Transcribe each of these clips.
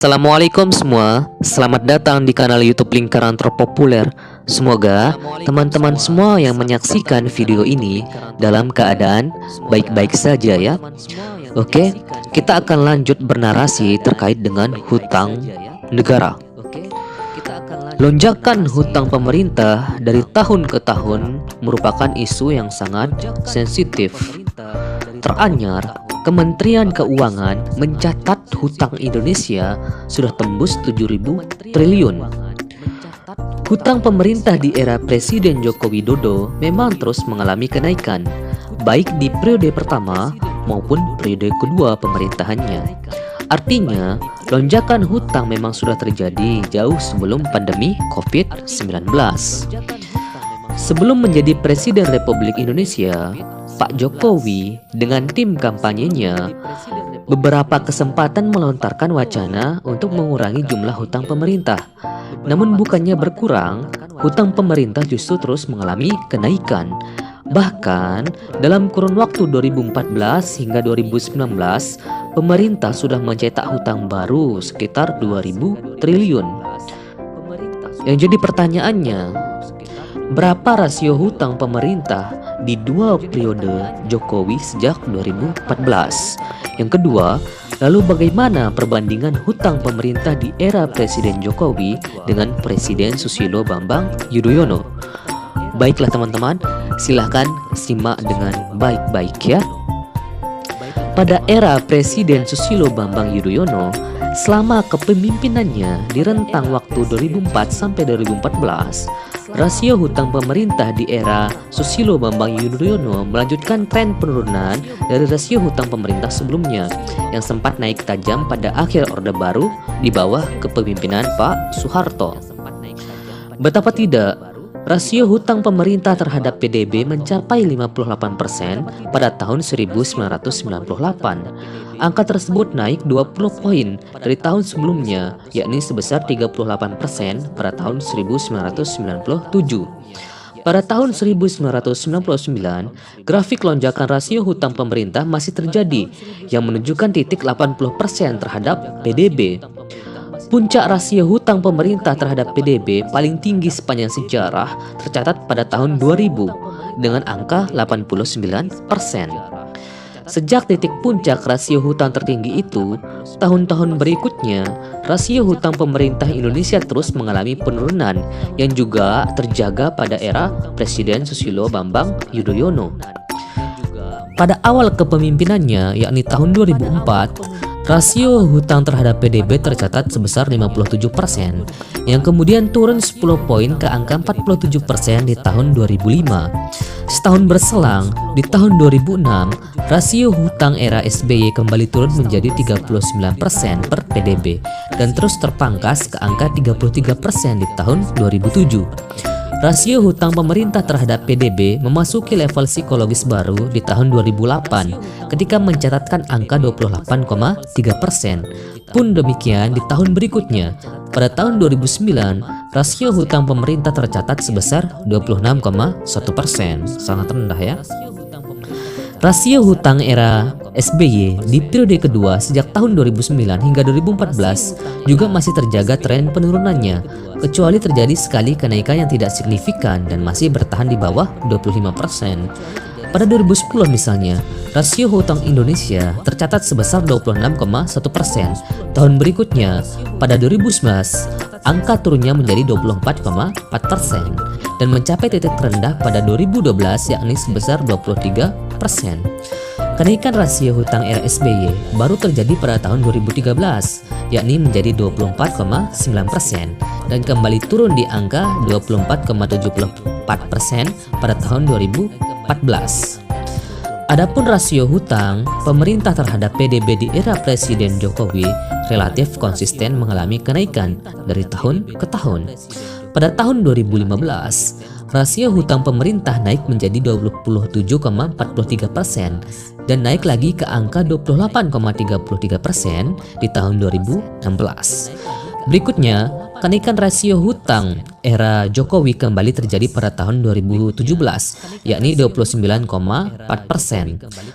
Assalamualaikum semua, selamat datang di kanal YouTube Lingkaran Terpopuler. Semoga teman-teman semua yang menyaksikan video ini dalam keadaan baik-baik saja ya. Oke, kita akan lanjut bernarasi terkait dengan hutang negara. Lonjakan hutang pemerintah dari tahun ke tahun merupakan isu yang sangat sensitif. Teranyar, Kementerian Keuangan mencatat hutang Indonesia sudah tembus 7.000 triliun. Hutang pemerintah di era Presiden Joko Widodo memang terus mengalami kenaikan, baik di periode pertama maupun periode kedua pemerintahannya. Artinya, lonjakan hutang memang sudah terjadi jauh sebelum pandemi COVID-19. Sebelum menjadi Presiden Republik Indonesia, Pak Jokowi dengan tim kampanyenya beberapa kesempatan melontarkan wacana untuk mengurangi jumlah hutang pemerintah. Namun bukannya berkurang, hutang pemerintah justru terus mengalami kenaikan. Bahkan dalam kurun waktu 2014 hingga 2019, pemerintah sudah mencetak hutang baru sekitar 2.000 triliun. Yang jadi pertanyaannya, berapa rasio hutang pemerintah di dua periode Jokowi sejak 2014? Yang kedua, lalu bagaimana perbandingan hutang pemerintah di era Presiden Jokowi dengan Presiden Susilo Bambang Yudhoyono? Baiklah teman-teman, silahkan simak dengan baik-baik ya. Pada era Presiden Susilo Bambang Yudhoyono, selama kepemimpinannya di rentang waktu 2004 sampai 2014, rasio hutang pemerintah di era Susilo Bambang Yudhoyono melanjutkan tren penurunan dari rasio hutang pemerintah sebelumnya yang sempat naik tajam pada akhir Orde Baru di bawah kepemimpinan Pak Soeharto. Betapa tidak, rasio hutang pemerintah terhadap PDB mencapai 58% pada tahun 1998. Angka tersebut naik 20 poin dari tahun sebelumnya, yakni sebesar 38% pada tahun 1997. Pada tahun 1999, grafik lonjakan rasio hutang pemerintah masih terjadi yang menunjukkan titik 80% terhadap PDB. Puncak rasio hutang pemerintah terhadap PDB paling tinggi sepanjang sejarah tercatat pada tahun 2000 dengan angka 89%. Sejak titik puncak rasio hutang tertinggi itu, tahun-tahun berikutnya, rasio hutang pemerintah Indonesia terus mengalami penurunan yang juga terjaga pada era Presiden Susilo Bambang Yudhoyono. Pada awal kepemimpinannya, yakni tahun 2004, rasio hutang terhadap PDB tercatat sebesar 57%, yang kemudian turun 10 poin ke angka 47% di tahun 2005. Setahun berselang, di tahun 2006, rasio hutang era SBY kembali turun menjadi 39% per PDB dan terus terpangkas ke angka 33% di tahun 2007. Rasio hutang pemerintah terhadap PDB memasuki level psikologis baru di tahun 2008 ketika mencatatkan angka 28,3%. Pun demikian di tahun berikutnya, pada tahun 2009, rasio hutang pemerintah tercatat sebesar 26,1%, sangat rendah ya. Rasio hutang era SBY di periode kedua sejak tahun 2009 hingga 2014 juga masih terjaga tren penurunannya, kecuali terjadi sekali kenaikan yang tidak signifikan dan masih bertahan di bawah 25%. Pada 2010 misalnya, rasio hutang Indonesia tercatat sebesar 26,1%. Tahun berikutnya, pada 2019, angka turunnya menjadi 24,4% dan mencapai titik terendah pada 2012 yakni sebesar 23%. Kenaikan rasio hutang era SBY baru terjadi pada tahun 2013, yakni menjadi 24,9% dan kembali turun di angka 24,74% pada tahun 2014. Adapun rasio hutang pemerintah terhadap PDB di era Presiden Jokowi relatif konsisten mengalami kenaikan dari tahun ke tahun. Pada tahun 2015, rasio hutang pemerintah naik menjadi 27,43% dan naik lagi ke angka 28,33% di tahun 2016. Berikutnya, Kenaikan rasio hutang era Jokowi kembali terjadi pada tahun 2017, yakni 29,4%.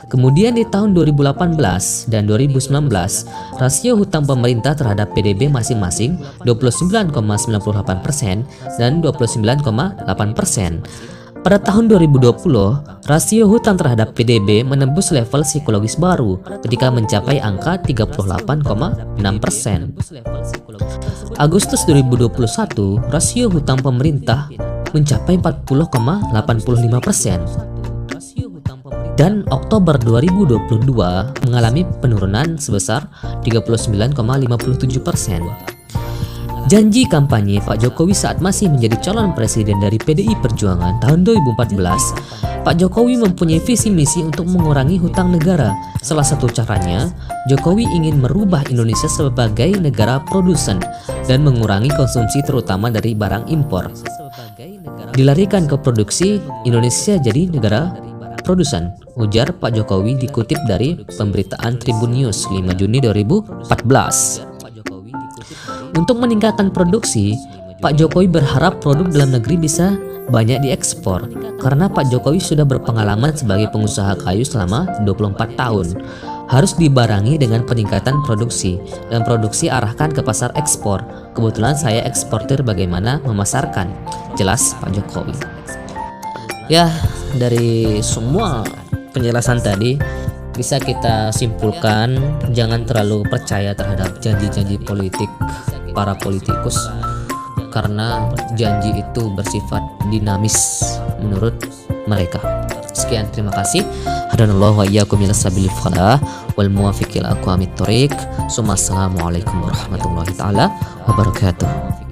Kemudian di tahun 2018 dan 2019, rasio hutang pemerintah terhadap PDB masing-masing 29,98% dan 29,8%. Pada tahun 2020, rasio hutang terhadap PDB menembus level psikologis baru ketika mencapai angka 38,6%. Agustus 2021, rasio hutang pemerintah mencapai 40,85%. Dan Oktober 2022 mengalami penurunan sebesar 39,57%. Janji kampanye Pak Jokowi saat masih menjadi calon presiden dari PDI Perjuangan tahun 2014, Pak Jokowi mempunyai visi misi untuk mengurangi hutang negara. Salah satu caranya, Jokowi ingin merubah Indonesia sebagai negara produsen dan mengurangi konsumsi terutama dari barang impor. Dilarikan ke produksi, Indonesia jadi negara produsen, ujar Pak Jokowi dikutip dari pemberitaan Tribun News 5 Juni 2014. Untuk meningkatkan produksi, Pak Jokowi berharap produk dalam negeri bisa banyak diekspor karena Pak Jokowi sudah berpengalaman sebagai pengusaha kayu selama 24 tahun. Harus dibarengi dengan peningkatan produksi dan produksi arahkan ke pasar ekspor. Kebetulan saya eksportir, bagaimana memasarkan, jelas Pak Jokowi. Ya, dari semua penjelasan tadi bisa kita simpulkan jangan terlalu percaya terhadap janji-janji politik para politikus, karena janji itu bersifat dinamis menurut mereka. Sekian, terima kasih. Hadanallahu wa iyyakum ila sabilil falah wal muwaffiq ila aqwamit thoriq. Assalamualaikum warahmatullahi taala wabarakatuh.